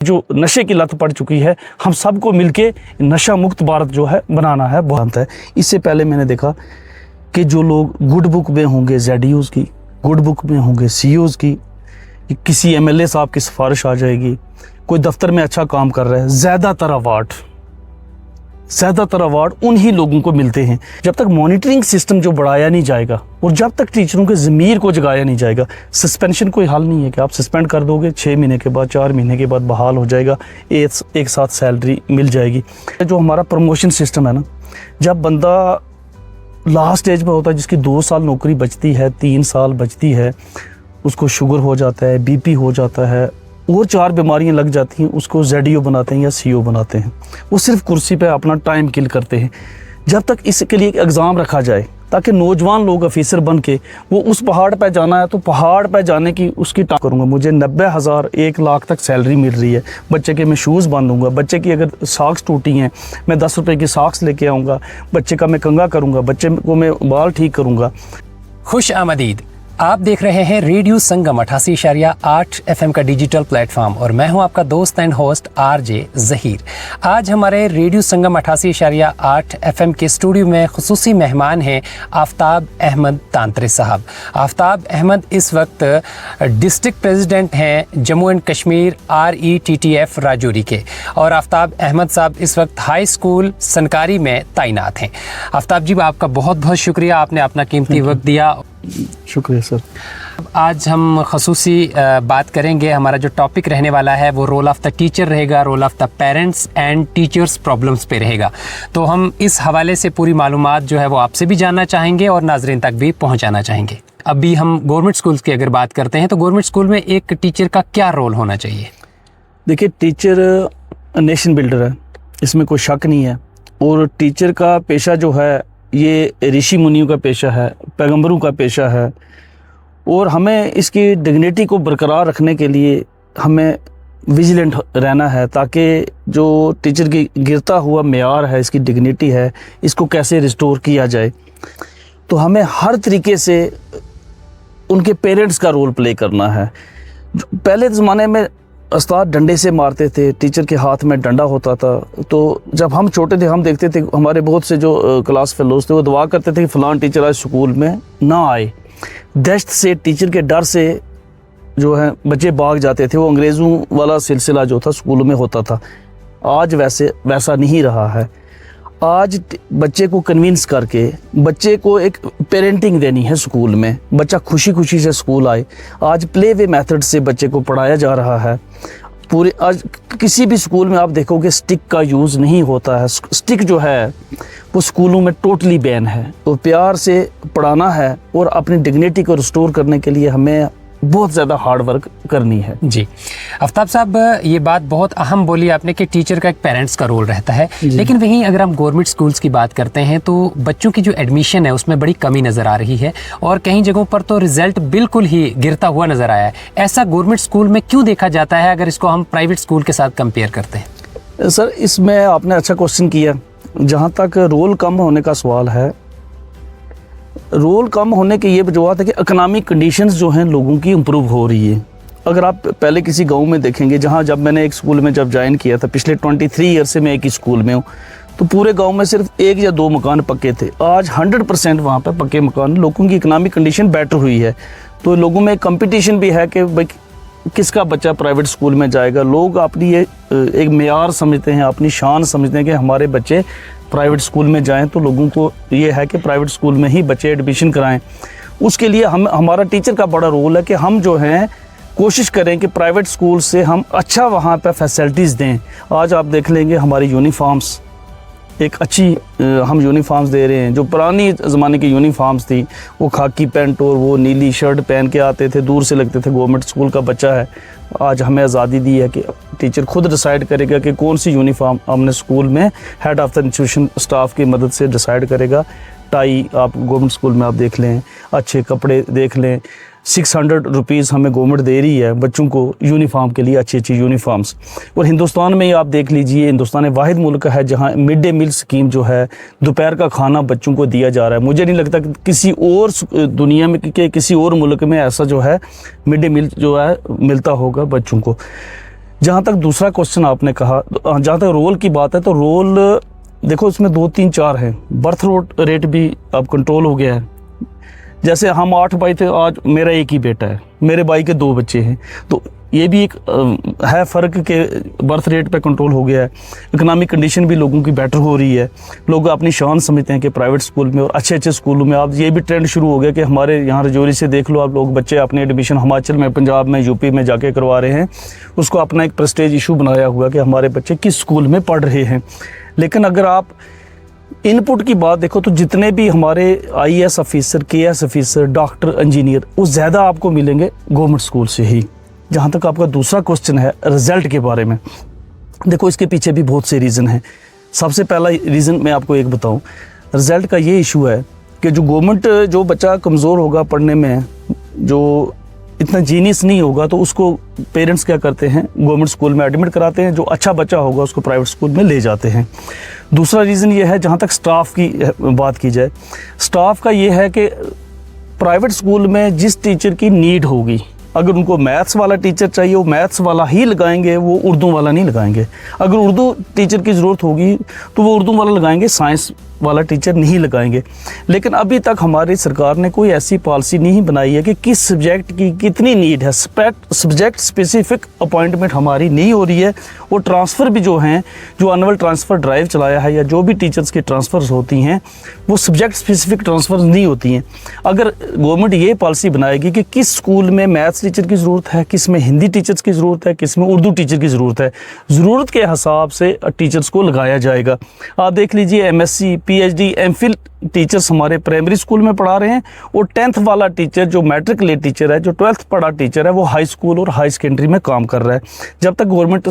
जो नशे की लत पड़ चुकी है, हम सबको मिलके नशा मुक्त भारत जो है बनाना है, बहुत है। इससे पहले मैंने देखा कि जो लोग गुड बुक में होंगे ZUs की, गुड बुक में होंगे COs की, किसी MLA साहब की सिफारिश आ जाएगी, कोई दफ्तर में अच्छा काम कर रहा है, ज़्यादातर अवार्ड उन्हीं लोगों को मिलते हैं। जब तक मॉनिटरिंग सिस्टम जो बढ़ाया नहीं जाएगा और जब तक टीचरों के ज़मीर को जगाया नहीं जाएगा, सस्पेंशन कोई हल नहीं है कि आप सस्पेंड कर दोगे, 6 महीने के बाद 4 महीने के बाद बहाल हो जाएगा, एक साथ सैलरी मिल जाएगी। जो हमारा प्रमोशन सिस्टम है ना, जब बंदा लास्ट स्टेज पर होता है, जिसकी 2 साल नौकरी बचती है, 3 साल बचती है, उसको शुगर हो जाता है, BP हो जाता है और 4 बीमारियां लग जाती हैं, उसको ZU बनाते हैं या CO बनाते हैं। वो सिर्फ कुर्सी पे अपना टाइम किल करते हैं। जब तक इसके लिए एक एग्ज़ाम रखा जाए ताकि नौजवान लोग ऑफिसर बन के वो उस पहाड़ पे जाना है, तो पहाड़ पे जाने की उसकी करूँगा। मुझे 90,000 1 लाख तक सैलरी मिल रही है, बच्चे के मैं शूज़ बांधूंगा, बच्चे की अगर सॉक्स टूटी हैं मैं 10 रुपये की सॉक्स लेके आऊँगा, बच्चे का मैं कंघा करूँगा, बच्चे को मैं बाल ठीक करूँगा। खुश आमदीद, आप देख रहे हैं रेडियो संगम 88.8 FM का डिजिटल प्लेटफॉर्म और मैं हूं आपका दोस्त एंड होस्ट RJ ज़हीर। आज हमारे रेडियो संगम 88.8 FM के स्टूडियो में खुसूसी मेहमान हैं आफ्ताब अहमद तांत्रे साहब। आफ्ताब अहमद इस वक्त डिस्ट्रिक्ट प्रेसिडेंट हैं जम्मू एंड कश्मीर RETTF राजौरी के, और आफ्ताब अहमद साहब इस वक्त हाई स्कूल सनकारी में तैनात हैं। आफ्ताब जी, आपका बहुत बहुत शुक्रिया, आपने अपना कीमती वक्त दिया। शुक्रिया सर। आज हम खसूसी बात करेंगे, हमारा जो टॉपिक रहने वाला है वो रोल ऑफ़ द टीचर रहेगा, role of the parents and teachers problems पे रहेगा। तो हम इस हवाले से पूरी मालूमात जो है वो आपसे भी जानना चाहेंगे और नाजरीन तक भी पहुंचाना चाहेंगे। अभी हम गवर्नमेंट स्कूल्स की अगर बात करते हैं तो गवर्नमेंट स्कूल में एक टीचर का क्या रोल होना चाहिए? देखिए, टीचर नेशन बिल्डर है, इसमें कोई शक नहीं है। और टीचर का पेशा जो है ये ऋषि मुनियों का पेशा है, पैगंबरों का पेशा है, और हमें इसकी डिग्निटी को बरकरार रखने के लिए हमें विजिलेंट रहना है, ताकि जो टीचर की गिरता हुआ मेयार है, इसकी डिग्निटी है, इसको कैसे रिस्टोर किया जाए। तो हमें हर तरीके से उनके पेरेंट्स का रोल प्ले करना है। पहले ज़माने में उस्ताद डंडे से मारते थे, टीचर के हाथ में डंडा होता था। तो जब हम छोटे थे हम देखते थे, हमारे बहुत से जो क्लास फेलोज थे वो दुआ करते थे कि फ़लान टीचर आज स्कूल में ना आए। दहशत से, टीचर के डर से जो है बच्चे भाग जाते थे। वो अंग्रेज़ों वाला सिलसिला जो था स्कूलों में होता था। आज वैसा नहीं रहा है। आज बच्चे को कन्विंस करके बच्चे को एक पेरेंटिंग देनी है स्कूल में, बच्चा खुशी खुशी से स्कूल आए। आज प्ले वे मेथड से बच्चे को पढ़ाया जा रहा है। पूरे आज किसी भी स्कूल में आप देखोगे स्टिक का यूज़ नहीं होता है। स्टिक जो है वो स्कूलों में टोटली बैन है। तो प्यार से पढ़ाना है और अपनी डिग्निटी को रिस्टोर करने के लिए हमें बहुत ज़्यादा हार्ड वर्क करनी है। जी आफ्ताब साहब, ये बात बहुत अहम बोली आपने कि टीचर का एक पेरेंट्स का रोल रहता है, लेकिन वहीं अगर हम गवर्नमेंट स्कूल्स की बात करते हैं तो बच्चों की जो एडमिशन है उसमें बड़ी कमी नज़र आ रही है और कई जगहों पर तो रिजल्ट बिल्कुल ही गिरता हुआ नज़र आया है। ऐसा गवर्नमेंट स्कूल में क्यों देखा जाता है अगर इसको हम प्राइवेट स्कूल के साथ कंपेयर करते हैं? सर, इसमें आपने अच्छा क्वेश्चन किया। जहाँ तक रोल कम होने का सवाल है, रोल कम होने की ये वजह है कि इकोनॉमिक कंडीशंस जो हैं लोगों की इम्प्रूव हो रही है। अगर आप पहले किसी गांव में देखेंगे, जहां जब मैंने एक स्कूल में जब ज्वाइन किया था, पिछले 23 ईयर से मैं एक ही स्कूल में हूं, तो पूरे गांव में सिर्फ 1 या 2 मकान पक्के थे। आज 100% वहां पे पक्के मकान। लोगों की इकोनॉमिक कंडीशन बेटर हुई है, तो लोगों में कंपटीशन भी है कि भाई किसका बच्चा प्राइवेट स्कूल में जाएगा। लोग अपनी ये एक मेयार समझते हैं, अपनी शान समझते हैं कि हमारे बच्चे प्राइवेट स्कूल में जाएं। तो लोगों को ये है कि प्राइवेट स्कूल में ही बच्चे एडमिशन कराएं। उसके लिए हमारा टीचर का बड़ा रोल है कि हम जो हैं कोशिश करें कि प्राइवेट स्कूल से हम अच्छा वहाँ पे फैसिलिटीज़ दें। आज आप देख लेंगे हमारी यूनिफॉर्म्स एक अच्छी हम यूनिफॉर्म्स दे रहे हैं। जो पुरानी ज़माने की यूनिफॉर्म्स थी, वो खाकी पैंट और वो नीली शर्ट पहन के आते थे, दूर से लगते थे गवर्नमेंट स्कूल का बच्चा है। आज हमें आज़ादी दी है कि टीचर खुद डिसाइड करेगा कि कौन सी यूनिफॉर्म हमने स्कूल में, head of the institution staff की मदद से डिसाइड करेगा। टाई आप गवर्नमेंट स्कूल में आप देख लें, अच्छे कपड़े देख लें। 600 रुपीज़ हमें गवर्नमेंट दे रही है बच्चों को यूनिफॉर्म के लिए, अच्छी अच्छी यूनिफॉर्म्स। और हिंदुस्तान में ही आप देख लीजिए, हिंदुस्तान वाहिद मुल्क है जहाँ मिड डे मील स्कीम जो है, दोपहर का खाना बच्चों को दिया जा रहा है। मुझे नहीं लगता कि किसी और दुनिया में किसी और मुल्क में ऐसा जो है मिड डे मील जो है मिलता होगा बच्चों को। जहाँ तक दूसरा क्वेश्चन आपने कहा, जहाँ तक रोल की बात है, तो रोल देखो इसमें 2 3 4 हैं। बर्थ रेट भी अब कंट्रोल हो गया है। जैसे हम 8 भाई थे, आज मेरा एक ही बेटा है, मेरे भाई के 2 बच्चे हैं, तो ये भी एक है फ़र्क के बर्थ रेट पे कंट्रोल हो गया है। इकोनॉमिक कंडीशन भी लोगों की बेटर हो रही है। लोग अपनी शान समझते हैं कि प्राइवेट स्कूल में और अच्छे अच्छे स्कूलों में, अब ये भी ट्रेंड शुरू हो गया कि हमारे यहाँ रजौरी से देख लो आप, लोग बच्चे अपने एडमिशन हिमाचल में, पंजाब में, यूपी में जाके करवा रहे हैं। उसको अपना एक प्रेस्टेज इशू बनाया हुआ कि हमारे बच्चे किस स्कूल में पढ़ रहे हैं। लेकिन अगर आप इनपुट की बात देखो तो जितने भी हमारे IAS officer, KS officer, doctor, engineer, वो ज़्यादा आपको मिलेंगे गवर्नमेंट स्कूल से ही। जहाँ तक आपका दूसरा क्वेश्चन है रिज़ल्ट के बारे में, देखो इसके पीछे भी बहुत से रीज़न हैं। सबसे पहला रीज़न मैं आपको एक बताऊँ, रिज़ल्ट का ये इशू है कि जो बच्चा कमज़ोर होगा पढ़ने में, जो इतना जीनियस नहीं होगा, तो उसको पेरेंट्स क्या करते हैं, गवर्नमेंट स्कूल में एडमिट कराते हैं। जो अच्छा बच्चा होगा उसको प्राइवेट स्कूल में ले जाते हैं। दूसरा रीज़न ये है, जहाँ तक स्टाफ की बात की जाए, स्टाफ का ये है कि प्राइवेट स्कूल में जिस टीचर की नीड होगी, अगर उनको मैथ्स वाला टीचर चाहिए वो मैथ्स वाला ही लगाएंगे, वो उर्दू वाला नहीं लगाएंगे। अगर उर्दू टीचर की ज़रूरत होगी तो वो उर्दू वाला लगाएंगे, साइंस वाला टीचर नहीं लगाएंगे। लेकिन अभी तक हमारी सरकार ने कोई ऐसी पॉलिसी नहीं बनाई है कि किस सब्जेक्ट की कितनी नीड है। सब्जेक्ट स्पेसिफिक अपॉइंटमेंट हमारी नहीं हो रही है। वो ट्रांसफ़र भी जो हैं, जो एनुअल ट्रांसफ़र ड्राइव चलाया है या जो भी टीचर्स की ट्रांसफ़र्स होती हैं, वो सब्जेक्ट स्पेसिफिक ट्रांसफ़र नहीं होती हैं। अगर गवर्नमेंट ये पॉलिसी बनाएगी कि किस स्कूल में मैथ्स टीचर की ज़रूरत है, किस में हिंदी टीचर्स की ज़रूरत है, किस में उर्दू टीचर की ज़रूरत है, ज़रूरत के हिसाब से टीचर्स को लगाया जाएगा। आप देख लीजिए MSc, PhD, MPhil टीचर्स हमारे प्राइमरी स्कूल में पढ़ा रहे हैं, और 10th वाला टीचर जो मैट्रिकुलेट टीचर है, जो 12th पढ़ा टीचर है, वो हाई स्कूल और हाई सेकेंडरी में काम कर रहा है। जब तक गवर्नमेंट,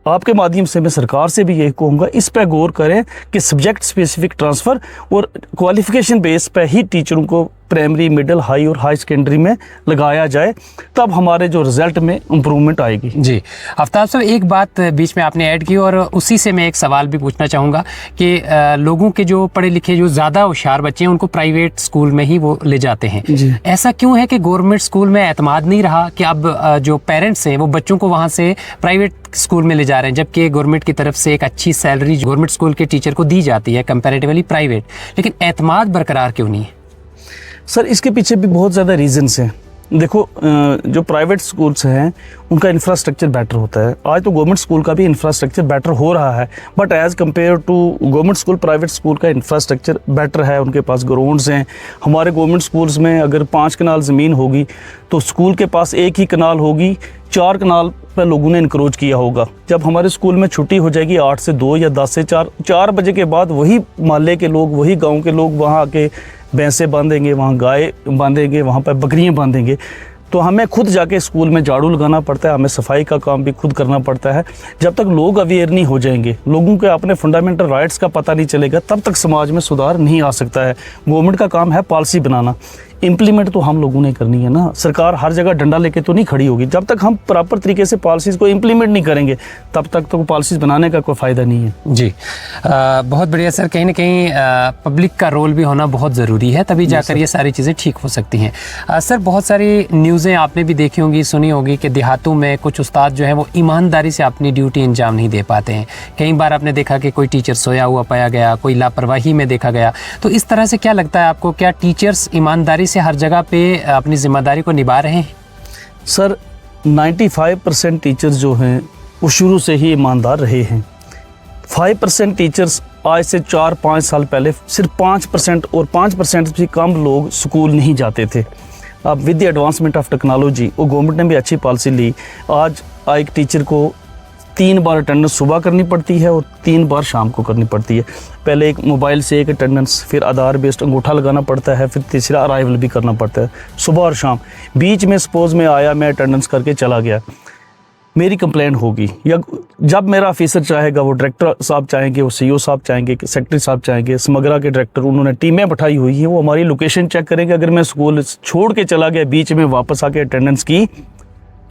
आपके माध्यम से मैं सरकार से भी यही कहूँगा, इस पर गौर करें कि सब्जेक्ट स्पेसिफिक ट्रांसफ़र और क्वालिफ़िकेशन बेस पर ही टीचरों को प्राइमरी, मिडिल, हाई और हाई सेकेंडरी में लगाया जाए, तब हमारे जो रिज़ल्ट में इम्प्रूवमेंट आएगी। जी आफ्ताब साहब, एक बात बीच में आपने ऐड की और उसी से मैं एक सवाल भी पूछना चाहूँगा कि लोगों के जो पढ़े लिखे, जो ज़्यादा होशियार बच्चे हैं, उनको प्राइवेट स्कूल में ही वो ले जाते हैं। ऐसा क्यों है कि गवर्नमेंट स्कूल में एतमाद नहीं रहा कि अब जो पेरेंट्स हैं वो बच्चों को वहाँ से प्राइवेट स्कूल में ले जा रहे हैं, जबकि गवर्नमेंट की तरफ से एक अच्छी सैलरी गवर्नमेंट स्कूल के टीचर को दी जाती है कंपैरेटिवली प्राइवेट, लेकिन एतमाद बरकरार क्यों नहीं है? सर, इसके पीछे भी बहुत ज़्यादा रीज़न्स हैं। देखो, जो प्राइवेट स्कूल्स हैं उनका इंफ्रास्ट्रक्चर बेटर होता है। आज तो गवर्नमेंट स्कूल का भी इंफ्रास्ट्रक्चर बेटर हो रहा है, but as compare to government school, private school का इंफ्रास्ट्रक्चर बेटर है। उनके पास ग्राउंड्स हैं। हमारे गवर्नमेंट स्कूल्स में अगर 5 कनाल ज़मीन होगी तो स्कूल के पास 1 ही कनाल होगी, 4 कनाल पर लोगों ने इनक्रोच किया होगा। जब हमारे स्कूल में छुट्टी हो जाएगी 8 से 2 या 10 से 4 बजे के बाद, वही मोहल्ले के लोग, वही गाँव के लोग वहाँ आके भैंसें बांधेंगे, वहाँ गाय बांधेंगे, वहाँ पर बकरियाँ बांधेंगे। तो हमें खुद जाके स्कूल में झाड़ू लगाना पड़ता है, हमें सफाई का काम भी खुद करना पड़ता है। जब तक लोग अवेयर नहीं हो जाएंगे, लोगों के अपने फंडामेंटल राइट्स का पता नहीं चलेगा, तब तक समाज में सुधार नहीं आ सकता है। गवर्नमेंट का काम है पॉलिसी बनाना, इम्प्लीमेंट तो हम लोगों ने करनी है ना। सरकार हर जगह डंडा लेके तो नहीं खड़ी होगी। जब तक हम प्रॉपर तरीके से पॉलिसीज़ को इम्प्लीमेंट नहीं करेंगे, तब तक तो पॉलिसीज़ बनाने का कोई फ़ायदा नहीं है। जी बहुत बढ़िया सर। कहीं ना कहीं पब्लिक का रोल भी होना बहुत ज़रूरी है, तभी जाकर ये सारी चीज़ें ठीक हो सकती हैं। सर, बहुत सारी न्यूज़ें आपने भी देखी होंगी, सुनी होगी कि देहातों में कुछ उस्ताद जो हैं वो ईमानदारी से अपनी ड्यूटी अंजाम नहीं दे पाते हैं। कई बार आपने देखा कि कोई टीचर सोया हुआ पाया गया, कोई लापरवाही में देखा गया। तो इस तरह से क्या लगता है आपको, क्या टीचर्स ईमानदारी से हर जगह पे अपनी जिम्मेदारी को निभा रहे हैं? सर, 95% टीचर्स जो हैं वो शुरू से ही ईमानदार रहे हैं। 5% टीचर्स आज से 4-5 साल पहले सिर्फ 5% और 5% से कम लोग स्कूल नहीं जाते थे। अब with the advancement of technology, वो गवर्नमेंट ने भी अच्छी पॉलिसी ली। आज एक टीचर को 3 बार अटेंडेंस सुबह करनी पड़ती है और 3 बार शाम को करनी पड़ती है। पहले एक मोबाइल से एक अटेंडेंस, फिर आधार बेस्ड अंगूठा लगाना पड़ता है, फिर तीसरा अराइवल भी करना पड़ता है, सुबह और शाम। बीच में सपोज में आया, मैं अटेंडेंस करके चला गया, मेरी कंप्लेंट होगी, या जब मेरा ऑफिसर चाहेगा, वो डायरेक्टर साहब चाहेंगे, वो CEO साहब चाहेंगे, सेक्रेटरी साहब चाहेंगे, समग्रा के डायरेक्टर, उन्होंने टीमें बैठाई हुई है, वो हमारी लोकेशन चेक करेंगे। अगर मैं स्कूल छोड़ के चला गया, बीच में वापस आके अटेंडेंस की,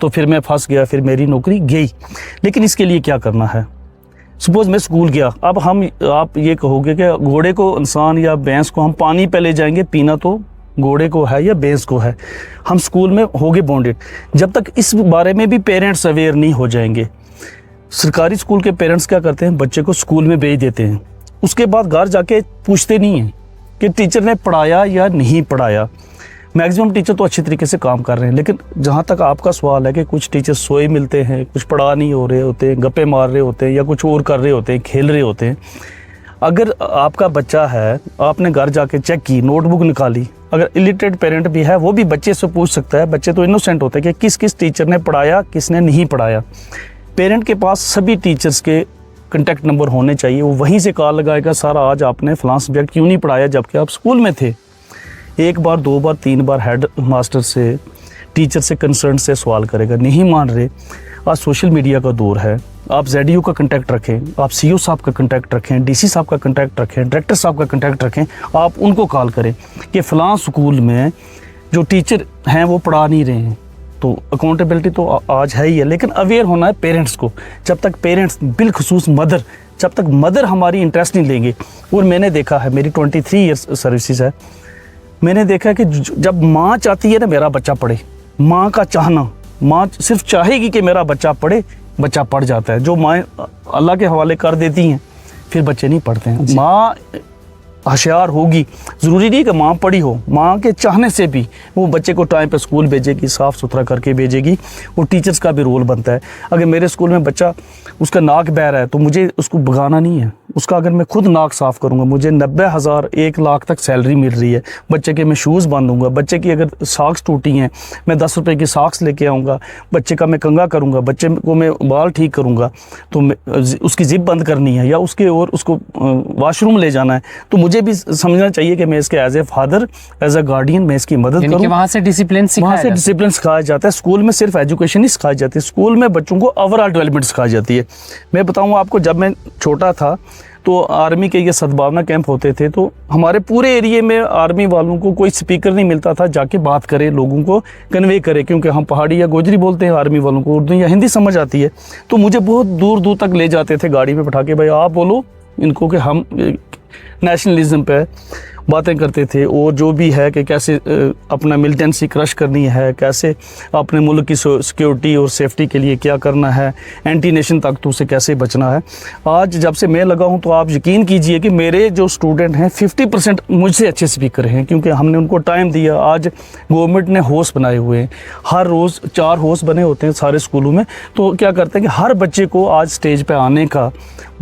तो फिर मैं फंस गया, फिर मेरी नौकरी गई। लेकिन इसके लिए क्या करना है? सपोज मैं स्कूल गया, अब आप ये कहोगे कि घोड़े को इंसान या भैंस को हम पानी पे ले जाएंगे, पीना तो घोड़े को है या भैंस को है, हम स्कूल में होंगे बॉन्डेड। जब तक इस बारे में भी पेरेंट्स अवेयर नहीं हो जाएंगे, सरकारी स्कूल के पेरेंट्स क्या करते हैं, बच्चे को स्कूल में भेज देते हैं, उसके बाद घर जाके पूछते नहीं हैं कि टीचर ने पढ़ाया या नहीं पढ़ाया। मैक्सिमम टीचर तो अच्छी तरीके से काम कर रहे हैं, लेकिन जहाँ तक आपका सवाल है कि कुछ टीचर सोए मिलते हैं, कुछ पढ़ा नहीं हो रहे होते हैं, गप्पे मार रहे होते हैं या कुछ और कर रहे होते हैं, खेल रहे होते हैं। अगर आपका बच्चा है, आपने घर जाके चेक की, नोटबुक निकाली, अगर इलिटरेट पेरेंट भी है वो भी बच्चे से पूछ सकता है। बच्चे तो इनोसेंट होते हैं कि किस किस टीचर ने पढ़ाया, किसने नहीं पढ़ाया। पेरेंट के पास सभी टीचर्स के कॉन्टैक्ट नंबर होने चाहिए, वो वहीं से कॉल लगाएगा, सर आज आपने फलां सब्जेक्ट क्यों नहीं पढ़ाया जबकि आप स्कूल में थे। एक बार, दो बार, तीन बार हेड मास्टर से, टीचर से, कंसर्न से सवाल करेगा। नहीं मान रहे, आज सोशल मीडिया का दौर है, आप ZU का कॉन्टैक्ट रखें, आप CO साहब का कॉन्टैक्ट रखें, DC साहब का कॉन्टैक्ट रखें, डायरेक्टर साहब का कॉन्टैक्ट रखें, आप उनको कॉल करें कि फ़लाँ स्कूल में जो टीचर हैं वो पढ़ा नहीं रहे हैं। तो अकाउंटेबिलिटी तो आज है ही है, लेकिन अवेयर होना है पेरेंट्स को। जब तक पेरेंट्स, बिलखसूस मदर, जब तक मदर हमारी इंटरेस्ट नहीं लेंगे। और मैंने देखा है, मेरी 23 ईयर्स सर्विसेज है, मैंने देखा कि जब माँ चाहती है ना मेरा बच्चा पढ़े, माँ का चाहना, माँ सिर्फ चाहेगी कि मेरा बच्चा पढ़े, बच्चा पढ़ जाता है। जो माँ अल्लाह के हवाले कर देती हैं फिर बच्चे नहीं पढ़ते हैं। माँ होशियार होगी, ज़रूरी नहीं कि माँ पढ़ी हो, माँ के चाहने से भी वो बच्चे को टाइम पे स्कूल भेजेगी, साफ़ सुथरा करके भेजेगी। और टीचर्स का भी रोल बनता है। अगर मेरे स्कूल में बच्चा, उसका नाक बह रहा है तो मुझे उसको भगाना नहीं है, उसका अगर मैं खुद नाक साफ़ करूँगा, मुझे 90,000 1 लाख तक सैलरी मिल रही है। बच्चे के मैं शूज़ बांधूंगा, बच्चे की अगर सॉक्स टूटी हैं मैं 10 रुपये की सॉक्स लेके आऊँगा, बच्चे का मैं कंघा करूँगा, बच्चे को मैं बाल ठीक करूँगा, तो उसकी जिप बंद करनी है या उसके और उसको वॉशरूम ले जाना है, तो मुझे भी समझना चाहिए कि मैं इसके as a father, as a guardian मैं इसकी मदद करूँ। वहाँ से डिसिप्लिन सिखाया जाता है। स्कूल में सिर्फ एजुकेशन नहीं सिखाई जाती, स्कूल में बच्चों को ओवरऑल डेवलपमेंट सिखाई जाती है। मैं बताऊँ आपको, जब मैं छोटा था तो आर्मी के ये सद्भावना कैंप होते थे, तो हमारे पूरे एरिया में आर्मी वालों को कोई स्पीकर नहीं मिलता था जाके बात करे, लोगों को कन्वे करे, क्योंकि हम पहाड़ी या गोजरी बोलते हैं, आर्मी वालों को उर्दू या हिंदी समझ आती है। तो मुझे बहुत दूर दूर तक ले जाते थे गाड़ी में बैठा के, भाई आप बोलो इनको कि हम नेशनलिज्म पे बातें करते थे, और जो भी है कि कैसे अपना मिलिटेंसी क्रश करनी है, कैसे अपने मुल्क की सिक्योरिटी और सेफ्टी के लिए क्या करना है, एंटी नेशन ताकतों से कैसे बचना है। आज जब से मैं लगा हूं तो आप यकीन कीजिए कि मेरे जो स्टूडेंट हैं 50% मुझसे अच्छे स्पीकर हैं, क्योंकि हमने उनको टाइम दिया। आज गवर्नमेंट ने होस्ट बनाए हुए हैं, हर रोज़ 4 होस्ट बने होते हैं सारे स्कूलों में। तो क्या करते हैं कि हर बच्चे को आज स्टेज पर आने का,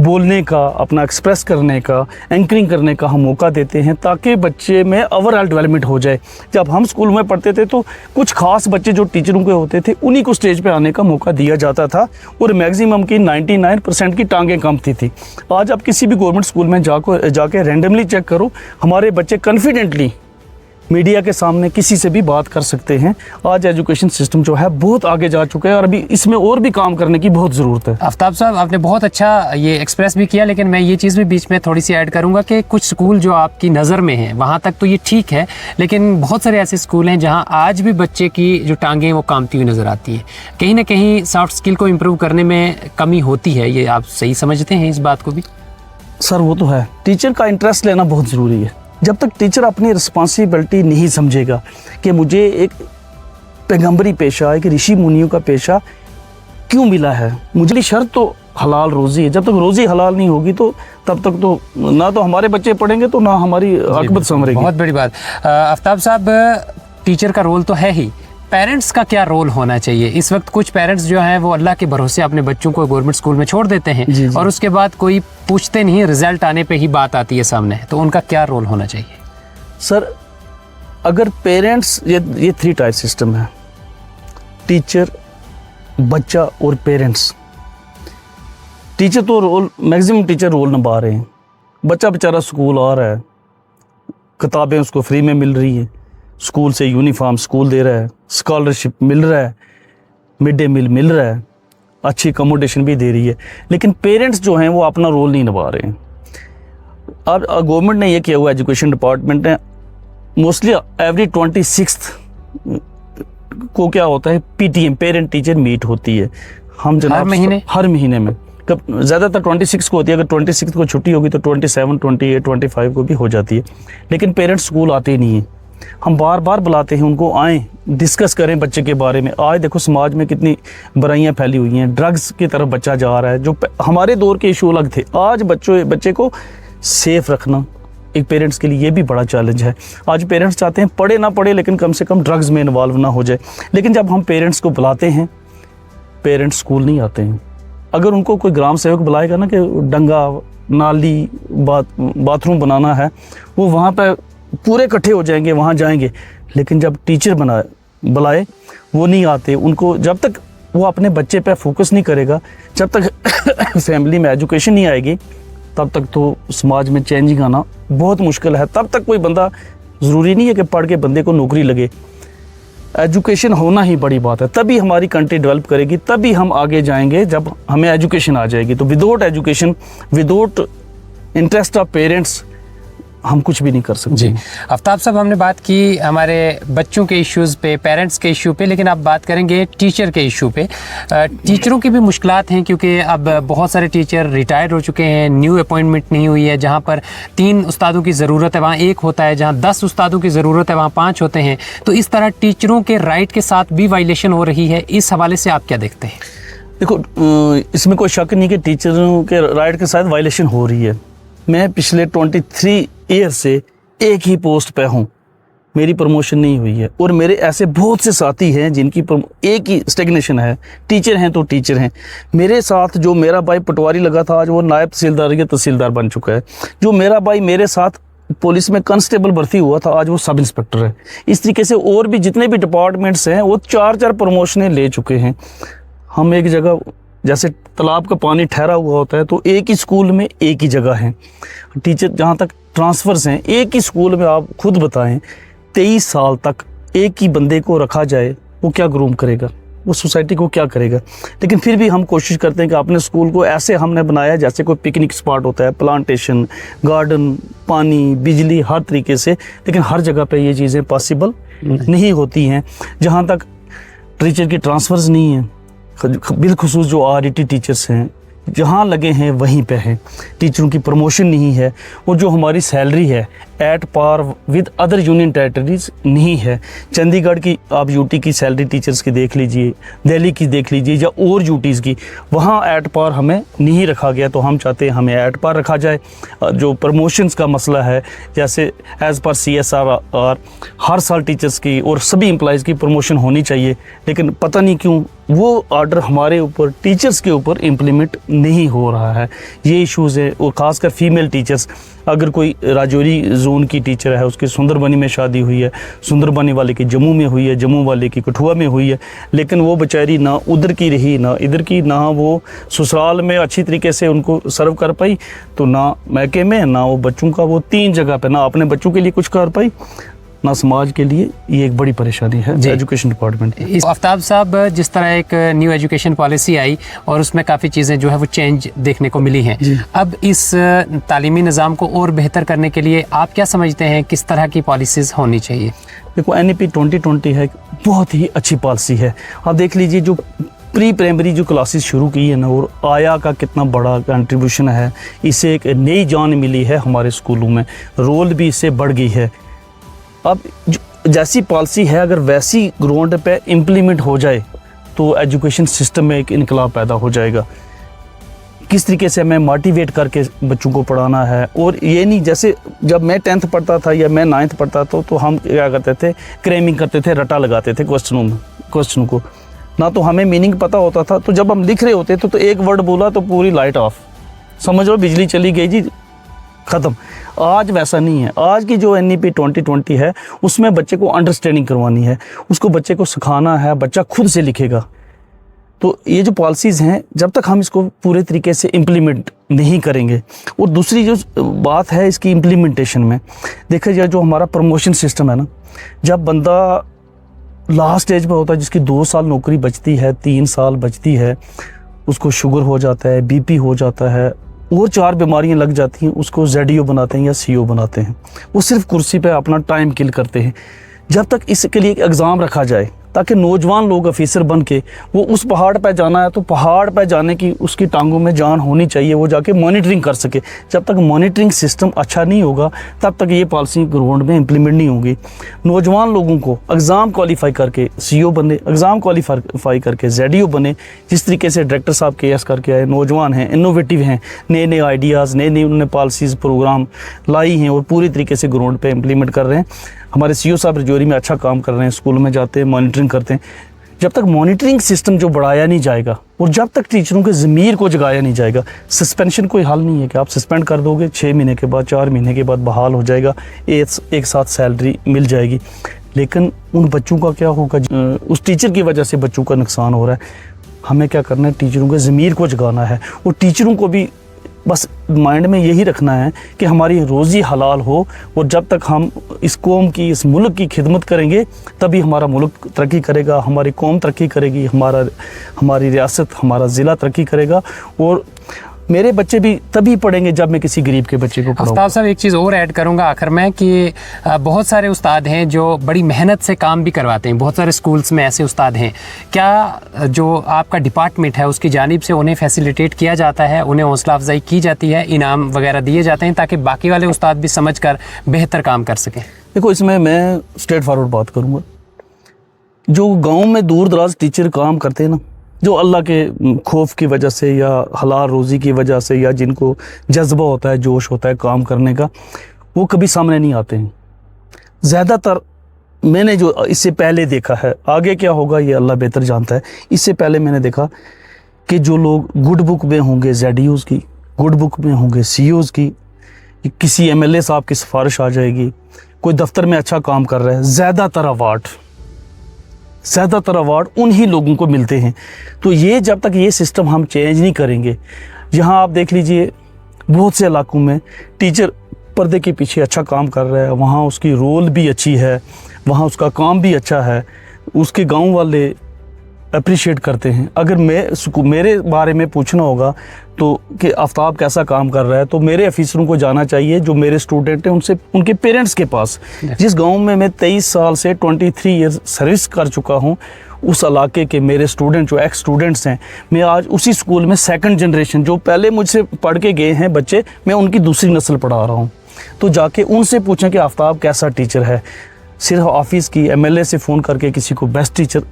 बोलने का, अपना एक्सप्रेस करने का, एंकरिंग करने का हम मौका देते हैं, ताकि बच्चे में ओवरऑल डेवलपमेंट हो जाए। जब हम स्कूल में पढ़ते थे तो कुछ खास बच्चे जो टीचरों के होते थे उन्हीं को स्टेज पे आने का मौका दिया जाता था, और मैक्सिमम की 99% की टांगें कांपती थी। आज आप किसी भी गवर्नमेंट स्कूल में जाके रैंडमली चेक करो, हमारे बच्चे कॉन्फिडेंटली मीडिया के सामने किसी से भी बात कर सकते हैं। आज एजुकेशन सिस्टम जो है बहुत आगे जा चुका है, और अभी इसमें और भी काम करने की बहुत ज़रूरत है। आफ्ताब साहब, आपने बहुत अच्छा ये एक्सप्रेस भी किया, लेकिन मैं ये चीज़ भी बीच में थोड़ी सी ऐड करूंगा कि कुछ स्कूल जो आपकी नज़र में हैं वहाँ तक तो ये ठीक है, लेकिन बहुत सारे ऐसे स्कूल हैं जहाँ आज भी बच्चे की जो टांगें वो कामती हुई नज़र आती है। कहीं ना कहीं सॉफ्ट स्किल को इम्प्रूव करने में कमी होती है, ये आप सही समझते हैं इस बात को भी? सर वो तो है, टीचर का इंटरेस्ट लेना बहुत ज़रूरी है। जब तक टीचर अपनी रिस्पॉन्सिबिलिटी नहीं समझेगा कि मुझे एक पैगंबरी पेशा, एक ऋषि मुनियों का पेशा क्यों मिला है, मुझे शर्त तो हलाल रोज़ी है। जब तक रोज़ी हलाल नहीं होगी तो तब तक तो ना तो हमारे बच्चे पढ़ेंगे तो ना हमारी आकबत संवरेगी। बहुत बड़ी बात। आफ्ताब साहब, टीचर का रोल तो है ही, पेरेंट्स का क्या रोल होना चाहिए? इस वक्त कुछ पेरेंट्स जो हैं वो अल्लाह के भरोसे अपने बच्चों को गवर्नमेंट स्कूल में छोड़ देते हैं, जी। और उसके बाद कोई पूछते नहीं, रिजल्ट आने पे ही बात आती है सामने, तो उनका क्या रोल होना चाहिए? सर अगर पेरेंट्स, ये 3 टायर सिस्टम है, टीचर, बच्चा और पेरेंट्स। टीचर तो रोल, मैक्सिमम टीचर रोल निभा रहे हैं। बच्चा बेचारा स्कूल आ रहा है, किताबें उसको फ्री में मिल रही है, स्कूल से यूनिफॉर्म स्कूल दे रहा है, स्कॉलरशिप मिल रहा है, मिड डे मील मिल रहा है, अच्छी अकोमोडेशन भी दे रही है, लेकिन पेरेंट्स जो हैं वो अपना रोल नहीं निभा रहे हैं। अब गवर्नमेंट ने ये किया हुआ, एजुकेशन डिपार्टमेंट ने मोस्टली एवरी 26 को क्या होता है, PTM, पेरेंट टीचर मीट होती है। हम जनाब हर महीने में, कब ज़्यादातर 26 को होती है, अगर 26 को छुट्टी होगी तो 27, 28, 25 को भी हो जाती है, लेकिन पेरेंट्स स्कूल आते ही नहीं हैं। हम बार बार बुलाते हैं उनको, आएँ डिस्कस करें बच्चे के बारे में। आज देखो समाज में कितनी बुराइयां फैली हुई हैं, ड्रग्स की तरफ बच्चा जा रहा है। जो हमारे दौर के इशू अलग थे, आज बच्चे को सेफ रखना एक पेरेंट्स के लिए ये भी बड़ा चैलेंज है। आज पेरेंट्स चाहते हैं पढ़े ना पढ़े लेकिन कम से कम ड्रग्स में इन्वॉल्व ना हो जाए। लेकिन जब हम पेरेंट्स को बुलाते हैं, पेरेंट्स स्कूल नहीं आते हैं। अगर उनको कोई ग्राम सेवक बुलाएगा ना कि डंगा, नाली, बाथरूम बनाना है, वो वहाँ पे पूरे इकट्ठे हो जाएंगे, वहाँ जाएंगे। लेकिन जब टीचर बुलाए वो नहीं आते। उनको जब तक वो अपने बच्चे पे फोकस नहीं करेगा, जब तक फैमिली में एजुकेशन नहीं आएगी, तब तक तो समाज में चेंजिंग आना बहुत मुश्किल है। तब तक कोई बंदा, ज़रूरी नहीं है कि पढ़ के बंदे को नौकरी लगे, एजुकेशन होना ही बड़ी बात है। तभी हमारी कंट्री डेवलप करेगी, तभी हम आगे जाएंगे जब हमें एजुकेशन आ जाएगी। तो without education, without interest of parents हम कुछ भी नहीं कर सकते। जी आफ्ताब साहब, हमने बात की हमारे बच्चों के इश्यूज़ पे, पेरेंट्स के इशू पे, लेकिन अब बात करेंगे टीचर के इशू पे। टीचरों की भी मुश्किलात हैं क्योंकि अब बहुत सारे टीचर रिटायर हो चुके हैं, न्यू अपॉइंटमेंट नहीं हुई है। जहाँ पर 3 उस्तादों की ज़रूरत है वहाँ 1 होता है, जहाँ 10 उस्तादों की ज़रूरत है वहाँ 5 होते हैं। तो इस तरह टीचरों के राइट के साथ भी वायलेशन हो रही है। इस हवाले से आप क्या देखते हैं? देखो, इसमें कोई शक नहीं कि टीचरों के राइट के साथ वायलेशन हो रही है। मैं पिछले 23 ईयर से एक ही पोस्ट पे हूँ, मेरी प्रमोशन नहीं हुई है। और मेरे ऐसे बहुत से साथी हैं जिनकी एक ही स्टेगनेशन है, टीचर हैं तो टीचर हैं। मेरे साथ जो मेरा भाई पटवारी लगा था, आज वो नायब तहसीलदार या तहसीलदार बन चुका है। जो मेरा भाई मेरे साथ पुलिस में कांस्टेबल भर्ती हुआ था, आज वो सब इंस्पेक्टर है। इस तरीके से और भी जितने भी डिपार्टमेंट्स हैं वो 4-4 प्रमोशनें ले चुके हैं। हम एक जगह, जैसे तालाब का पानी ठहरा हुआ होता है, तो एक ही स्कूल में एक ही जगह है। टीचर जहाँ तक ट्रांसफ़र्स हैं, एक ही स्कूल में आप खुद बताएं 23 साल तक एक ही बंदे को रखा जाए, वो क्या ग्रूम करेगा, वो सोसाइटी को क्या करेगा। लेकिन फिर भी हम कोशिश करते हैं कि अपने स्कूल को ऐसे हमने बनाया जैसे कोई पिकनिक स्पॉट होता है, प्लांटेशन, गार्डन, पानी, बिजली, हर तरीके से। लेकिन हर जगह पे ये चीज़ें पॉसिबल नहीं होती हैं। जहाँ तक टीचर की ट्रांसफ़र्स नहीं है, बिलखुसूस जो RET टीचर्स हैं, जहाँ लगे हैं वहीं पे हैं। टीचरों की प्रमोशन नहीं है, और जो हमारी सैलरी है at par with other union territories नहीं है। चंडीगढ़ की आप यूटी की सैलरी टीचर्स की देख लीजिए, दिल्ली की देख लीजिए, या और यूटीज़ की, वहाँ एट पार हमें नहीं रखा गया। तो हम चाहते हैं हमें एट पार रखा जाए। जो प्रमोशंस का मसला है, जैसे एज़ पर CSR हर साल टीचर्स की और सभी एम्प्लॉइज़ की प्रमोशन होनी चाहिए, लेकिन पता नहीं क्यों वो ऑर्डर हमारे ऊपर, टीचर्स के ऊपर इम्प्लीमेंट नहीं हो रहा है। ये इश्यूज़ है। और ख़ासकर फीमेल टीचर्स, अगर कोई राजौरी जोन की टीचर है, उसकी सुंदरबनी में शादी हुई है, सुंदरबनी वाले की जम्मू में हुई है, जम्मू वाले की कठुआ में हुई है, लेकिन वो बेचारी ना उधर की रही ना इधर की, ना वो ससुराल में अच्छी तरीके से उनको सर्व कर पाई, तो ना मैके में, ना वो बच्चों का, वो 3 जगह पे ना अपने बच्चों के लिए कुछ कर पाई, ना समाज के लिए। ये एक बड़ी परेशानी है एजुकेशन डिपार्टमेंट की। आफ्ताब साहब, जिस तरह एक न्यू एजुकेशन पॉलिसी आई और उसमें काफ़ी चीज़ें जो है वो चेंज देखने को मिली हैं, अब इस तालीमी निज़ाम को और बेहतर करने के लिए आप क्या समझते हैं किस तरह की पॉलिसीज़ होनी चाहिए? देखो, NEP 2020 है, बहुत ही अच्छी पॉलिसी है। आप देख लीजिए, जो प्री प्राइमरी जो क्लासेस शुरू की है ना, और आया का कितना बड़ा कंट्रीब्यूशन है। इससे एक नई जान मिली है हमारे स्कूलों में, रोल भी इससे बढ़ गई है। अब जैसी पॉलिसी है, अगर वैसी ग्राउंड पे इम्प्लीमेंट हो जाए तो एजुकेशन सिस्टम में एक इनकलाब पैदा हो जाएगा। किस तरीके से हमें मोटिवेट करके बच्चों को पढ़ाना है। और ये नहीं, जैसे जब मैं 10th पढ़ता था या मैं 9th पढ़ता था, तो हम क्या करते थे, क्रेमिंग करते थे, रटा लगाते थे क्वेश्चनों को, ना तो हमें मीनिंग पता होता था। तो जब हम लिख रहे होते थे तो एक वर्ड बोला तो पूरी लाइट ऑफ, समझ लो बिजली चली गई जी, ख़त्म। आज वैसा नहीं है। आज की जो NEP 2020 है, उसमें बच्चे को अंडरस्टैंडिंग करवानी है, उसको बच्चे को सिखाना है, बच्चा खुद से लिखेगा। तो ये जो पॉलिसीज़ हैं, जब तक हम इसको पूरे तरीके से इम्प्लीमेंट नहीं करेंगे। और दूसरी जो बात है इसकी इम्प्लीमेंटेशन में, देखा जाए जो हमारा प्रमोशन सिस्टम है ना, जब बंदा लास्ट स्टेज पर होता है, जिसकी 2 साल नौकरी बचती है, 3 साल बचती है, उसको शुगर हो जाता है, BP हो जाता है, और 4 बीमारियां लग जाती हैं, उसको ZEO बनाते हैं या CO बनाते हैं। वो सिर्फ कुर्सी पे अपना टाइम किल करते हैं। जब तक इसके लिए एक एग्ज़ाम रखा जाए, ताकि नौजवान लोग ऑफिसर बन के वो उस पहाड़ पर जाना है तो पहाड़ पर जाने की उसकी टांगों में जान होनी चाहिए, वो जाके मॉनिटरिंग कर सके। जब तक मॉनिटरिंग सिस्टम अच्छा नहीं होगा तब तक ये पॉलिसी ग्राउंड में इम्प्लीमेंट नहीं होगी। नौजवान लोगों को एग्ज़ाम क्वालिफाई करके CO बने, एग्ज़ाम क्वालिफाई करके ZDO बने। जिस तरीके से डायरेक्टर साहब KS करके आए, नौजवान हैं, इनोवेटिव हैं, नए नए आइडियाज़, नए नए उन्होंने पॉलिसीज़ प्रोग्राम लाई हैं और पूरी तरीके से ग्राउंड पे इम्प्लीमेंट कर रहे हैं। हमारे CO साहब रजौरी में अच्छा काम कर रहे हैं, स्कूल में जाते हैं, मॉनिटरिंग करते हैं। जब तक मॉनिटरिंग सिस्टम जो बढ़ाया नहीं जाएगा और जब तक टीचरों के ज़मीर को जगाया नहीं जाएगा, सस्पेंशन कोई हल नहीं है कि आप सस्पेंड कर दोगे 6 महीने के बाद, 4 महीने के बाद बहाल हो जाएगा, एक साथ सैलरी मिल जाएगी। लेकिन उन बच्चों का क्या होगा? उस टीचर की वजह से बच्चों का नुकसान हो रहा है। हमें क्या करना है? टीचरों के ज़मीर को जगाना है और टीचरों को भी बस माइंड में यही रखना है कि हमारी रोज़ी हलाल हो और जब तक हम इस कौम की, इस मुल्क की खिदमत करेंगे तभी हमारा मुल्क तरक्की करेगा, हमारी कौम तरक्की करेगी, हमारी रियासत, हमारा ज़िला तरक्की करेगा। और मेरे बच्चे भी तभी पढ़ेंगे जब मैं किसी गरीब के बच्चे को पढ़ाऊंगा। आफ्ताब साहब, एक चीज़ और ऐड करूंगा आखिर में कि बहुत सारे उस्ताद हैं जो बड़ी मेहनत से काम भी करवाते हैं, बहुत सारे स्कूल्स में ऐसे उस्ताद हैं। क्या जो आपका डिपार्टमेंट है उसकी जानिब से उन्हें फैसिलिटेट किया जाता है, उन्हें हौसला अफजाई की जाती है, इनाम वगैरह दिए जाते हैं ताकि बाकी वाले उस्ताद भी समझ कर बेहतर काम कर सकें? देखो, इसमें मैं स्ट्रेट फॉरवर्ड बात करूँगा। जो गाँव में दूर दराज टीचर काम करते हैं ना, जो अल्लाह के खौफ की वजह से या हलाल रोज़ी की वजह से या जिनको जज्बा होता है, जोश होता है काम करने का, वो कभी सामने नहीं आते हैं। ज़्यादातर मैंने जो इससे पहले देखा है, आगे क्या होगा ये अल्लाह बेहतर जानता है, इससे पहले मैंने देखा कि जो लोग गुड बुक में होंगे ZDOs की, गुड बुक में होंगे COs की, किसी MLA साहब की सिफारिश आ जाएगी, कोई दफ्तर में अच्छा काम कर रहा है, ज़्यादातर अवार्ड उन्हीं लोगों को मिलते हैं। तो ये जब तक ये सिस्टम हम चेंज नहीं करेंगे, यहाँ आप देख लीजिए बहुत से इलाकों में टीचर पर्दे के पीछे अच्छा काम कर रहा है, वहाँ उसकी रोल भी अच्छी है, वहाँ उसका काम भी अच्छा है, उसके गांव वाले अप्रिशिएट करते हैं। अगर मेरे बारे में पूछना होगा तो कि आफ्ताब कैसा काम कर रहा है, तो मेरे ऑफिसरों को जाना चाहिए जो मेरे स्टूडेंट हैं उनसे, उनके पेरेंट्स के पास। जिस गांव में मैं 23 साल से 23 ईयर्स सर्विस कर चुका हूं, उस इलाके के मेरे स्टूडेंट जो एक्स स्टूडेंट्स हैं, मैं आज उसी स्कूल में सेकंड जनरेशन जो पहले मुझसे पढ़ के गए हैं बच्चे, मैं उनकी दूसरी नस्ल पढ़ा रहा हूँ। तो जाके उनसे पूछें कि आफ्ताब कैसा टीचर है। सिर्फ ऑफिस की MLA से फ़ोन करके किसी को बेस्ट टीचर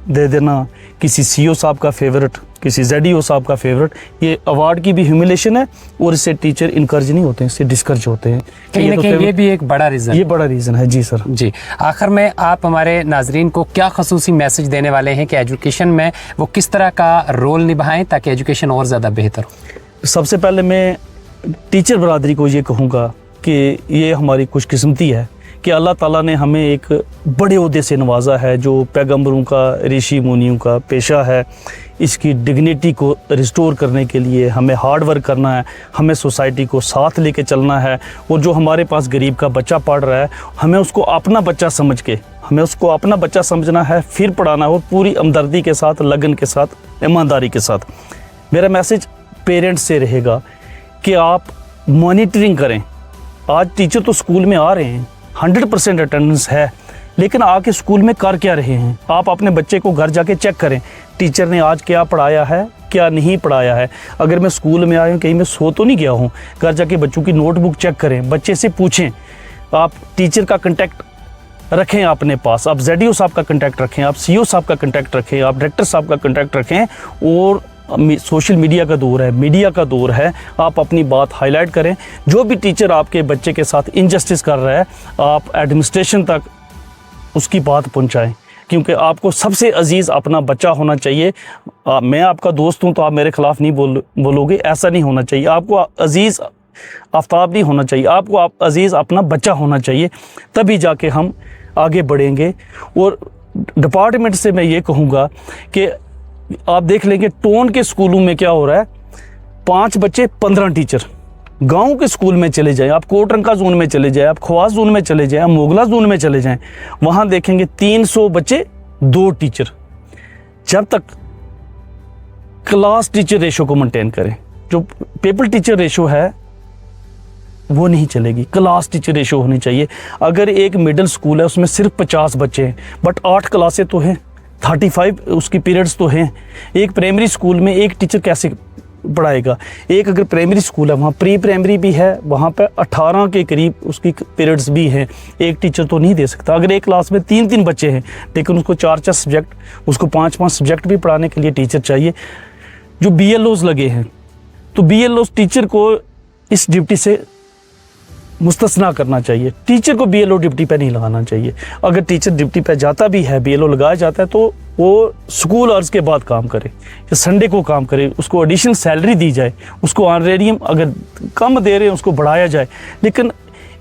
दे देना, किसी CO साहब का फेवरेट, किसी ZDO साहब का फेवरेट, ये अवार्ड की भी ह्यूमिलेशन है और इससे टीचर इनकरेज नहीं होते हैं, इससे डिस्करेज होते हैं। कहीं ना कहीं ये भी एक बड़ा रीज़न, ये बड़ा रीज़न है। जी सर। जी, आखिर में आप हमारे नाजरीन को क्या खसूसी मैसेज देने वाले हैं कि एजुकेशन में वो किस तरह का रोल निभाएं ताकि एजुकेशन और ज़्यादा बेहतर हो? सबसे पहले मैं टीचर बरादरी को ये कहूँगा कि ये हमारी खुशकिस्मती है कि अल्लाह ताला ने हमें एक बड़े ओहदे से नवाजा है, जो पैगंबरों का, ऋषि मुनियों का पेशा है। इसकी डिग्निटी को रिस्टोर करने के लिए हमें हार्ड वर्क करना है, हमें सोसाइटी को साथ लेके चलना है। और जो हमारे पास गरीब का बच्चा पढ़ रहा है, हमें उसको अपना बच्चा समझना है, फिर पढ़ाना है, और पूरी हमदर्दी के साथ, लगन के साथ, ईमानदारी के साथ। मेरा मैसेज पेरेंट्स से रहेगा कि आप मॉनिटरिंग करें। आज टीचर तो स्कूल में आ रहे हैं, 100% अटेंडेंस है, लेकिन आके स्कूल में कर क्या रहे हैं? आप अपने बच्चे को घर जाके चेक करें, टीचर ने आज क्या पढ़ाया है, क्या नहीं पढ़ाया है। अगर मैं स्कूल में आया हूँ, कहीं मैं सो तो नहीं गया हूँ, घर जाके बच्चों की नोटबुक चेक करें, बच्चे से पूछें। आप टीचर का कंटेक्ट रखें अपने पास, आप ZDO साहब का कंटेक्ट रखें, आप CO साहब का कंटेक्ट रखें, आप डायरेक्टर साहब का कंटेक्ट रखें। और सोशल मीडिया का दौर है, मीडिया का दौर है, आप अपनी बात हाईलाइट करें। जो भी टीचर आपके बच्चे के साथ इनजस्टिस कर रहा है, आप एडमिनिस्ट्रेशन तक उसकी बात पहुंचाएं, क्योंकि आपको सबसे अजीज़ अपना बच्चा होना चाहिए। मैं आपका दोस्त हूं तो आप मेरे ख़िलाफ़ नहीं बोलोगे, ऐसा नहीं होना चाहिए। आपको अजीज़ आफ्ताब नहीं होना चाहिए, आपको अजीज़ अपना बच्चा होना चाहिए, तभी जाके हम आगे बढ़ेंगे। और डिपार्टमेंट से मैं ये कहूँगा कि आप देख लेंगे टोन के स्कूलों में क्या हो रहा है, 5 बच्चे 15 टीचर। गांव के स्कूल में चले जाएं, आप कोटरंका जोन में चले जाएं, आप खवास जोन में चले जाएं, आप मोगला जोन में चले जाएं, वहां देखेंगे 300 बच्चे 2 टीचर। जब तक क्लास टीचर रेशो को मेंटेन करें, जो पीपल टीचर रेशो है वो नहीं चलेगी, क्लास टीचर रेशो होनी चाहिए। अगर एक मिडिल स्कूल है उसमें सिर्फ 50 बच्चे हैं, बट 8 क्लासें तो हैं, 35 उसकी पीरियड्स तो हैं। एक प्राइमरी स्कूल में एक टीचर कैसे पढ़ाएगा? एक अगर प्राइमरी स्कूल है वहाँ प्री प्राइमरी भी है, वहाँ पे 18 के करीब उसकी पीरियड्स भी हैं। एक टीचर तो नहीं दे सकता। अगर एक क्लास में 3-3 बच्चे हैं लेकिन उसको 4-4 सब्जेक्ट, उसको 5-5 सब्जेक्ट भी पढ़ाने के लिए टीचर चाहिए। जो BLOs लगे हैं, तो BLOs टीचर को इस ड्यूटी से मुस्तस्ना करना चाहिए। टीचर को BLO ड्यूटी पे नहीं लगाना चाहिए। अगर टीचर ड्यूटी पे जाता भी है, BLO लगाया जाता है, तो वो स्कूल आवर्स के बाद काम करे या संडे को काम करे, उसको एडिशनल सैलरी दी जाए, उसको ऑनरेरियम अगर कम दे रहे हैं उसको बढ़ाया जाए। लेकिन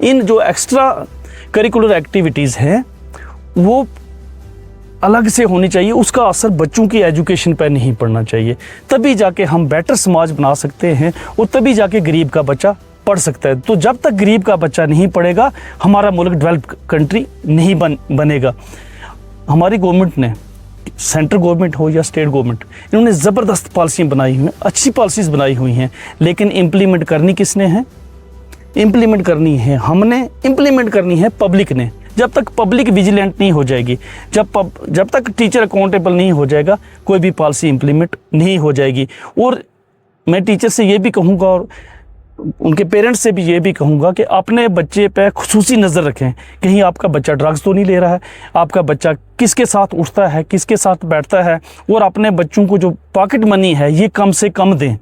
इन जो एक्स्ट्रा करिकुलर एक्टिविटीज़ हैं वो अलग से होनी चाहिए, उसका असर बच्चों की एजुकेशन पर नहीं पड़ना चाहिए। तभी जाके हम बेटर समाज बना सकते हैं और तभी जाके गरीब का बच्चा पढ़ सकता है। तो जब तक गरीब का बच्चा नहीं पढ़ेगा हमारा मुल्क डेवलप कंट्री नहीं बनेगा। हमारी गवर्नमेंट ने, सेंट्रल गवर्नमेंट हो या स्टेट गवर्नमेंट, इन्होंने ज़बरदस्त पॉलिसियाँ बनाई हुई हैं, अच्छी पॉलिसीज़ बनाई हुई हैं, लेकिन इम्प्लीमेंट करनी किसने है? इम्प्लीमेंट करनी है हमने, इम्प्लीमेंट करनी है पब्लिक ने। जब तक पब्लिक विजिलेंट नहीं हो जाएगी, जब तक टीचर अकाउंटेबल नहीं हो जाएगा, कोई भी पॉलिसी इम्प्लीमेंट नहीं हो जाएगी। और मैं टीचर से ये भी कहूँगा और उनके पेरेंट्स से भी ये भी कहूँगा कि अपने बच्चे पे खुसूसी नज़र रखें, कहीं आपका बच्चा ड्रग्स तो नहीं ले रहा है, आपका बच्चा किसके साथ उठता है, किसके साथ बैठता है। और अपने बच्चों को जो पॉकेट मनी है ये कम से कम दें।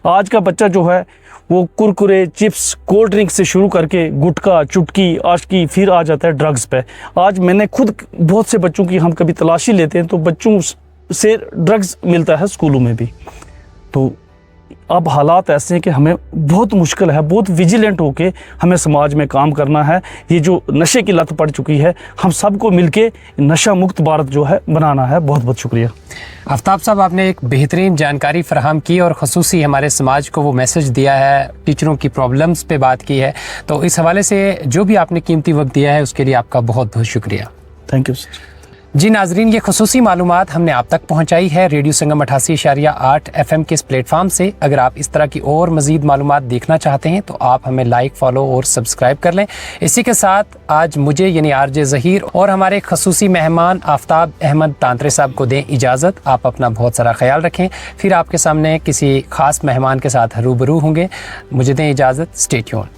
आज का बच्चा जो है वो कुरकुरे, चिप्स, कोल्ड ड्रिंक से शुरू करके गुटखा, चुटकी, आशकी, फिर आ जाता है ड्रग्स पे। आज मैंने खुद बहुत से बच्चों की हम कभी तलाशी लेते हैं तो बच्चों से ड्रग्स मिलता है स्कूलों में भी। तो अब हालात ऐसे हैं कि हमें बहुत मुश्किल है, बहुत विजिलेंट होके हमें समाज में काम करना है। ये जो नशे की लत पड़ चुकी है, हम सबको मिलके नशा मुक्त भारत जो है बनाना है। बहुत बहुत शुक्रिया। आफ्ताब साहब, आपने एक बेहतरीन जानकारी फराहम की और ख़ुसूसी हमारे समाज को वो मैसेज दिया है, टीचरों की प्रॉब्लम्स पे बात की है। तो इस हवाले से जो भी आपने कीमती वक्त दिया है उसके लिए आपका बहुत बहुत शुक्रिया। Thank you sir. जी नाजरीन, ये खुसूसी मालूमात हमने आप तक पहुंचाई है रेडियो संगम 88.8 FM के इस प्लेटफार्म से। अगर आप इस तरह की और मज़ीद मालूमात देखना चाहते हैं तो आप हमें लाइक, फॉलो और सब्सक्राइब कर लें। इसी के साथ आज मुझे यानी RJ ज़हीर और हमारे खुसूसी मेहमान आफ्ताब अहमद तांतरे साहब को दें इजाज़त। आप अपना बहुत सारा ख्याल रखें। फिर आपके सामने किसी ख़ास मेहमान के साथ रूबरू होंगे। मुझे दें इजाज़त। Stay tuned.